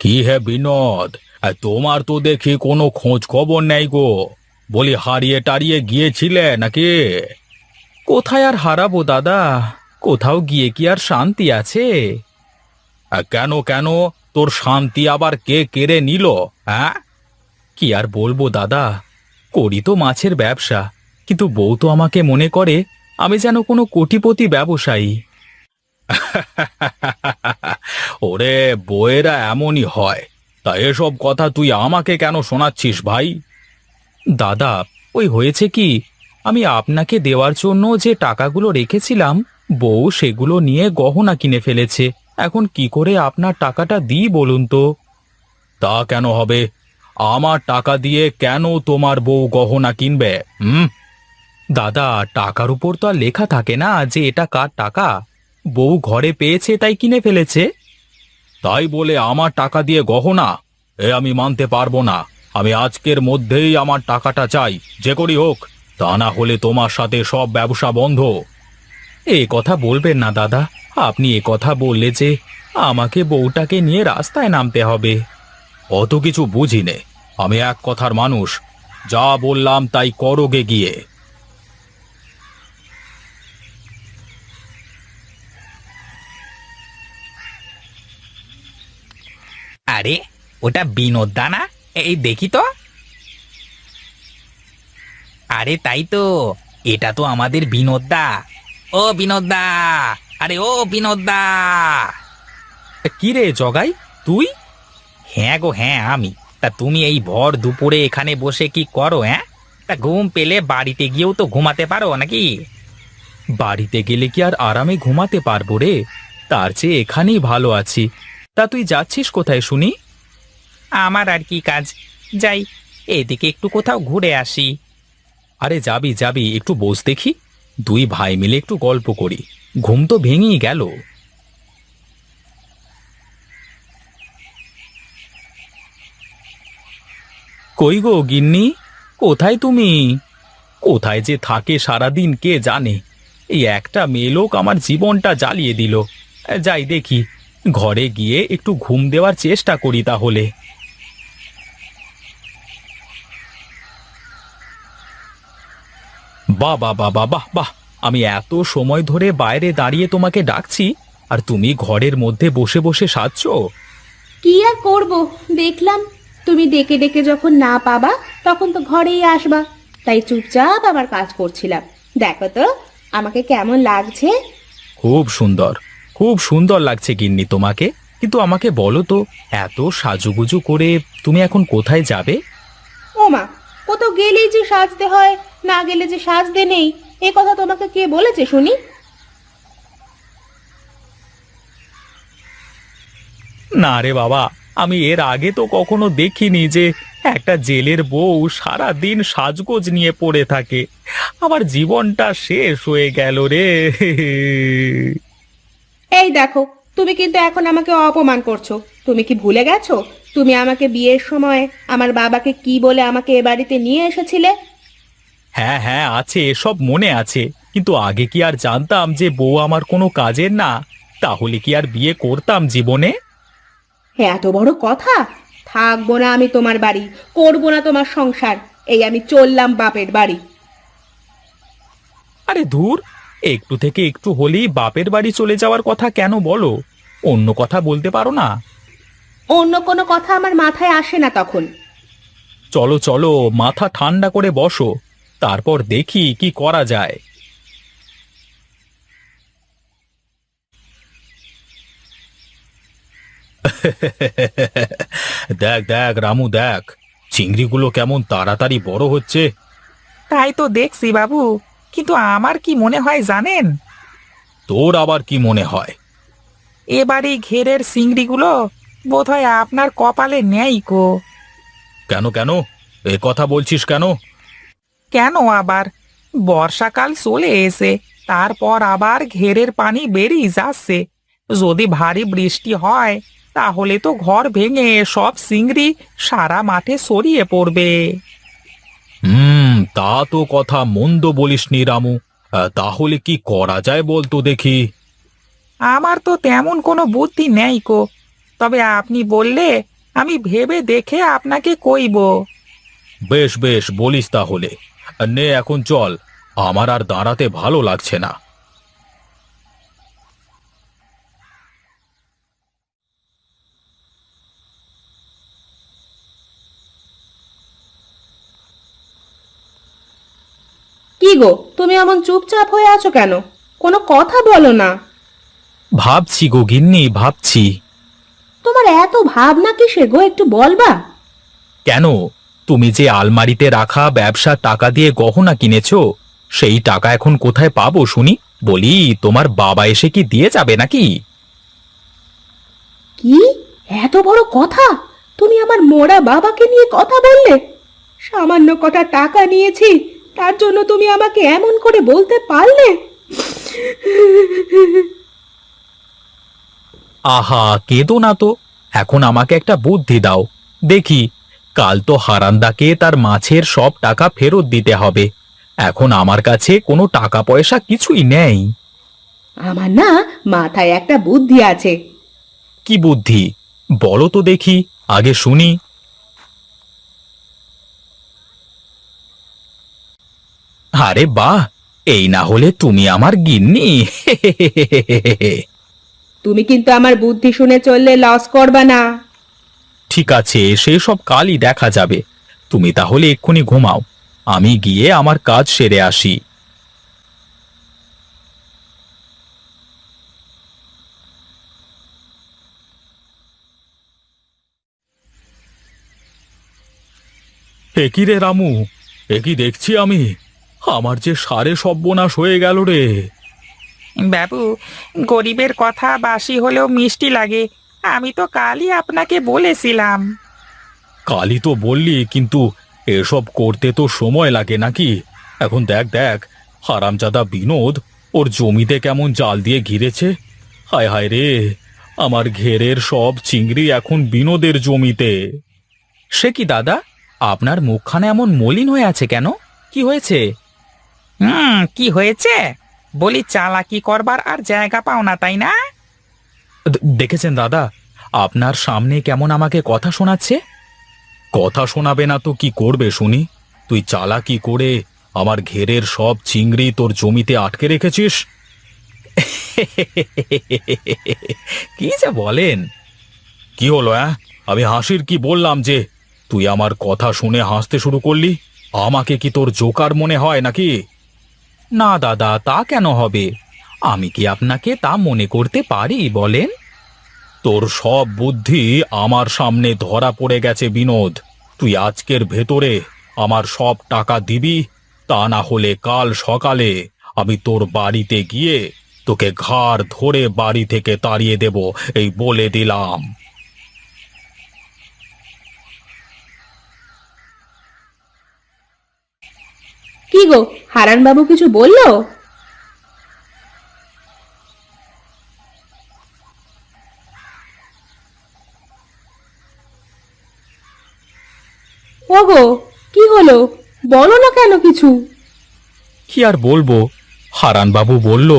কি হে বিনোদ, তোমার তো দেখি কোনো খোঁজ খবর নেই গো। বলি হারিয়ে টারিয়ে গিয়েছিলে নাকি? কোথায় আর হারাবো দাদা, কোথাও গিয়ে কি আর শান্তি আছে? কেন কেন, তোর শান্তি আবার কে কেড়ে নিল? হ্যাঁ, কি আর বলবো দাদা, করি তো মাছের ব্যবসা, কিন্তু বউ তো আমাকে মনে করে আমি যেন কোনো কোটিপতি ব্যবসায়ী। ওরে, বউয়েরা এমনই হয়। তা এসব কথা তুই আমাকে কেন শোনাচ্ছিস ভাই? দাদা, ওই হয়েছে কি, আমি আপনাকে দেওয়ার জন্য যে টাকাগুলো রেখেছিলাম, বউ সেগুলো নিয়ে গহনা কিনে ফেলেছে। এখন কি করে আপনার টাকাটা দিই বলুন তো? তা কেন হবে? আমার টাকা দিয়ে কেন তোমার বউ গহনা কিনবে? দাদা, টাকার উপর তো আর লেখা থাকে না যে এটা কার টাকা। বউ ঘরে পেয়েছে তাই কিনে ফেলেছে। তাই বলে আমার টাকা দিয়ে গহনা? এ আমি মানতে পারবো না। আমি আজকের মধ্যেই আমার টাকাটা চাই, যে করি হোক। তা না হলে তোমার সাথে সব ব্যবসা বন্ধ। এ কথা বলবেন না দাদা, আপনি এ কথা বললে যে আমাকে বউটাকে নিয়ে রাস্তায় নামতে হবে। অত কিছু বুঝি নে, আমি এক কথার মানুষ। যা বললাম তাই করোগে গিয়ে। আরে, ওটা বিনোদ দা না? এই দেখি তো। আরে তাই তো, এটা তো আমাদের বিনোদ দা। ও বিনোদ দা, আরে ও বিনোদ দা। কি রে জগাই, তুই? হ্যাঁ গো হ্যাঁ, আমি। তা তুমি এই ভর দুপুরে এখানে বসে কি করো? হ্যাঁ, তা ঘুম পেলে বাড়িতে গিয়েও তো ঘুমাতে পারো নাকি? বাড়িতে গেলে কি আর আরামে ঘুমাতে পারবো রে? তার চেয়ে এখানেই ভালো আছি। তা তুই যাচ্ছিস কোথায় শুনি? আমার আর কি কাজ, যাই এদিকে একটু কোথাও ঘুরে আসি। আরে যাবি যাবি, একটু বস দেখি। দুই ভাই মিলে একটু গল্প করি। ঘুম তো ভেঙেই গেল। কই গো গিন্নি, কোথায় তুমি? কোথায় যে থাকে সারাদিন কে জানে। এই একটা মেয়ে লোক আমার জীবনটা জ্বালিয়ে দিল। যাই দেখি, ঘরে গিয়ে একটু ঘুম দেওয়ার চেষ্টা করি তাহলে। বাহ বাহ বাহ বাহ বাহ বাহ! আমি এত সময় ধরে বাইরে দাঁড়িয়ে তোমাকে ডাকছি, আর তুমি ঘরের মধ্যে বসে বসে সাজছো। কি আর করব, দেখলাম তুমি ডেকে ডেকে যখন না পাবা তখন তো ঘরেই আসবা, তাই চুপচাপ আমার কাজ করছিলাম। দেখো তো আমাকে কেমন লাগছে। খুব সুন্দর, খুব সুন্দর লাগছে গিন্নি তোমাকে। কিন্তু আমাকে বলো তো, এত সাজুগুজু করে তুমি এখন কোথায় যাবে? ওমা, কোথাও গেলেই যে সাজতে হয়, না গেলে যে সাজতে নেই, এ কথা তোমাকে কে বলেছে শুনি? না রে বাবা, আমি এর আগে তো কখনো দেখিনি যে একটা জেলের বউ সারা দিন সাজগোজ নিয়ে পড়ে থাকে। আমার জীবনটা শেষ হয়ে গেল রে। এই দেখো, তুমি কিন্তু এখন আমাকে অপমান করছো। তুমি কি ভুলে গেছো তুমি আমাকে বিয়ের সময় আমার বাবাকে কি বলে আমাকে এ বাড়িতে নিয়ে এসেছিলে? হ্যাঁ হ্যাঁ, আছে, সব মনে আছে। কিন্তু আগে কি আর জানতাম যে বউ আমার কোনো কাজের না? তাহলে কি আর বিয়ে করতাম জীবনে? এত বড় কথা! থাকবো না আমি তোমার বাড়ি, করবো না তোমার সংসার, এই আমি চললাম বাপের বাড়ি। আরে ধুর, একটু থেকে একটু হলেই বাপের বাড়ি চলে যাওয়ার কথা কেন বলো? অন্য কথা বলতে পারো না? অন্য কোনো কথা আমার মাথায় আসে না তখন। চলো চলো, মাথা ঠান্ডা করে বসো, তারপর দেখি কি করা যায়। দেখ দেখ রামু, দেখ চিংড়িগুলো কেমন তাড়াতাড়ি বড় হচ্ছে। তাই তো দেখছি বাবু, কিন্তু আমার কি মনে হয় জানেন? তোর আবার কি মনে হয়? এবারে ঘেরের চিংড়িগুলো বোধহয় আপনার কপালে নেই কো। কেন কেন, এ কথা বলছিস কেন? কেন আবার? বর্ষাকাল চলে এসে, তারপর আবার ঘেরের পানি বেরিয়ে যাচ্ছে। যদি ভারী বৃষ্টি হয় তাহলে তো ঘর ভেঙে সব চিংড়ি সারা মাঠে ছড়িয়ে পড়বে। তা তো কথা মন্দ বলিসনি রামু। তাহলে কি করা যায় বলতো দেখি। আমার তো তেমন কোনো বুদ্ধি নেই কো, তবে আপনি বললে আমি ভেবে দেখে আপনাকে কইব। বেশ বেশ বলিস তাহলে। নে এখন চল, আমার আর দাঁড়াতে ভালো লাগছে না। কি গো, তুমি এমন চুপচাপ হয়ে আছো কেন? কোনো কথা বলো না। ভাবছি গো গিন্নি, ভাবছি। তোমার এত ভাবনা কিসের গো, একটু বলবা? কেন, তুমি যে আলমারিতে রাখা ব্যবসার টাকা দিয়ে গহনা কিনেছো, সেই টাকা এখন কোথায় পাবো শুনি? বলি, তোমার বাবা এসে কি দিয়ে যাবে নাকি? কি এত বড় কথা! তুমি আমার মোড়া বাবাকে নিয়ে কথা বললে? সামান্য কটা টাকা নিয়েছি, তার জন্য তুমি আমাকে এমন করে বলতে পারলে? আহা, কেঁদো না তো। এখন আমাকে একটা বুদ্ধি দাও দেখি। কাল তো হারান্দাকে তার মাছের সব টাকা ফেরত দিতে হবে। এখন আমার কাছে কোনো টাকা পয়সা কিছুই নেই। আমার না মাথায় একটা বুদ্ধি আছে। কি বুদ্ধি? বলো তো দেখি, আগে শুনি। আরে বাহ, এই না হলে তুমি আমার গিন্নি! তুমি কিন্তু আমার বুদ্ধি শুনে চললে লস করবা না। ঠিক আছে, সেসব কালই দেখা যাবে। তুমি তাহলে এক্ষুনি ঘুমাও, আমি গিয়ে আমার কাজ সেরে আসি। একই রে রামু, একই দেখছি আমি। আমার যে সারে সর্বনাশ হয়ে গেল রে। বাবু, গরিবের কথা বাসি হলেও মিষ্টি লাগে। আমি তো কালই আপনাকে বলেছিলাম। কালই তো বললি, কিন্তু এসব করতে তো সময় লাগে নাকি? এখন দেখ দেখ, হারামজাদা বিনোদ ওর জমিতে কেমন জাল দিয়ে ঘিরেছে। হায় হায় রে, আমার ঘেরের সব চিংড়ি এখন বিনোদের জমিতে। সে কি দাদা, আপনার মুখখানা এমন মলিন হয়ে আছে কেন? কি হয়েছে? কি হয়েছে? বলি, চালাকি করবার আর জায়গা পাও না, তাই না? দেখেছেন দাদা, আপনার সামনে কেমন আমাকে কথা শোনাচ্ছে। কথা শোনাবে না তো কি করবে শুনি? তুই চালাকি করে আমার ঘেরের সব চিংড়ি তোর জমিতে আটকে রেখেছিস। কি যে বলেন! কি হলো? আমি হাসির কি বললাম যে তুই আমার কথা শুনে হাসতে শুরু করলি? আমাকে কি তোর জোকার মনে হয় নাকি? না দাদা, তা কেন হবে? আমি কি আপনাকে তা মনে করতে পারি বলেন? তোর সব বুদ্ধি আমার সামনে ধরা পড়ে গেছে বিনোদ। তুই আজকের ভেতরে আমার সব টাকা দিবি, তা না হলে কাল সকালে আমি তোর বাড়িতে গিয়ে তোকে ঘাড় ধরে বাড়ি থেকে তাড়িয়ে দেব, এই বলে দিলাম। কি গো, হারান বাবু কিছু বললো? ওগো, কি হলো? বলো না কেন কিছু। কি আর বলবো, হারানবাবু বলল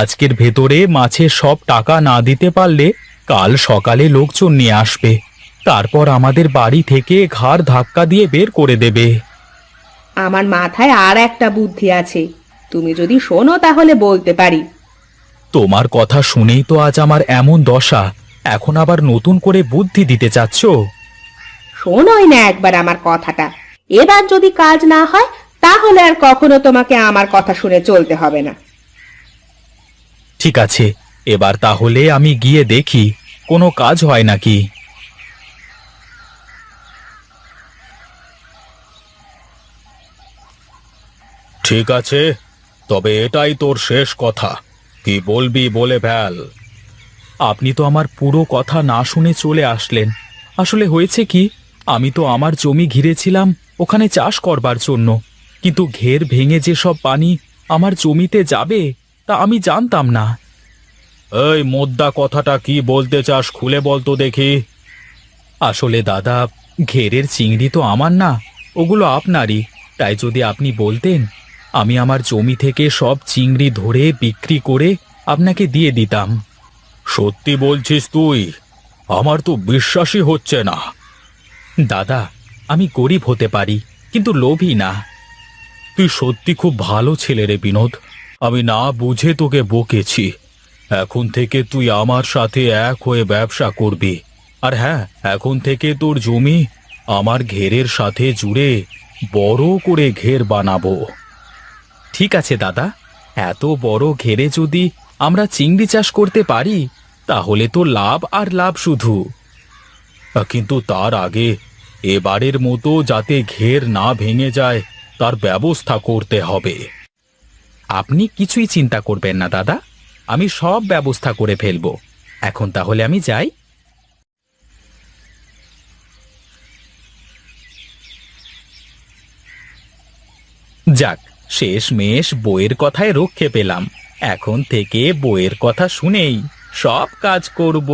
আজকের ভেতরে মাছের সব টাকা না দিতে পারলে কাল সকালে লোকজন নিয়ে আসবে, তারপর আমাদের বাড়ি থেকে ঘাড় ধাক্কা দিয়ে বের করে দেবে। আমার মাথায় আর একটা বুদ্ধি আছে, তুমি যদি শোনো তাহলে বলতে পারি। তোমার কথা শুনেই তো আজ আমার এমন দশা, এখন আবার নতুন করে বুদ্ধি দিতে চাচ্ছ? শোনোই না একবার আমার কথাটা। এবার যদি কাজ না হয় তাহলে আর কখনো তোমাকে আমার কথা শুনে চলতে হবে না। ঠিক আছে, এবার তাহলে আমি গিয়ে দেখি কোনো কাজ হয় নাকি। ঠিক আছে, তবে এটাই তোর শেষ কথা। কি বলবি বলে ফেল। আপনি তো আমার পুরো কথা না শুনে চলে আসলেন। আসলে হয়েছে কি, আমি তো আমার জমি ঘিরেছিলাম ওখানে চাষ করবার জন্য, কিন্তু ঘের ভেঙে যে সব পানি আমার জমিতে যাবে তা আমি জানতাম না। এই মোদ্দা কথাটা কি বলতে চাস, খুলে বল তো দেখি। আসলে দাদা, ঘেরের চিংড়ি তো আমার না, ওগুলো আপনারই। তাই যদি আপনি বলতেন, আমি আমার জমি থেকে সব চিংড়ি ধরে বিক্রি করে আপনাকে দিয়ে দিতাম। সত্যি বলছিস তুই? আমার তো বিশ্বাসই হচ্ছে না। দাদা, আমি গরিব হতে পারি, কিন্তু লোভী না। তুই সত্যি খুব ভালো ছেলে রে বিনোদ। আমি না বুঝে তোকে বকেছি। এখন থেকে তুই আমার সাথে এক হয়ে ব্যবসা করবি। আর হ্যাঁ, এখন থেকে তোর জমি আমার ঘেরের সাথে জুড়ে বড় করে ঘের বানাবো। ঠিক আছে দাদা, এত বড় ঘেরে যদি আমরা চিংড়ি চাষ করতে পারি তাহলে তো লাভ আর লাভ শুধু। কিন্তু তার আগে এবারের মতো যাতে ঘের না ভেঙে যায় তার ব্যবস্থা করতে হবে। আপনি কিছুই চিন্তা করবেন না দাদা, আমি সব ব্যবস্থা করে ফেলবো। এখন তাহলে আমি যাই। যাক, শেষমেশ বইয়ের কথায় রক্ষে পেলাম। এখন থেকে বইয়ের কথা শুনেই সব কাজ করব।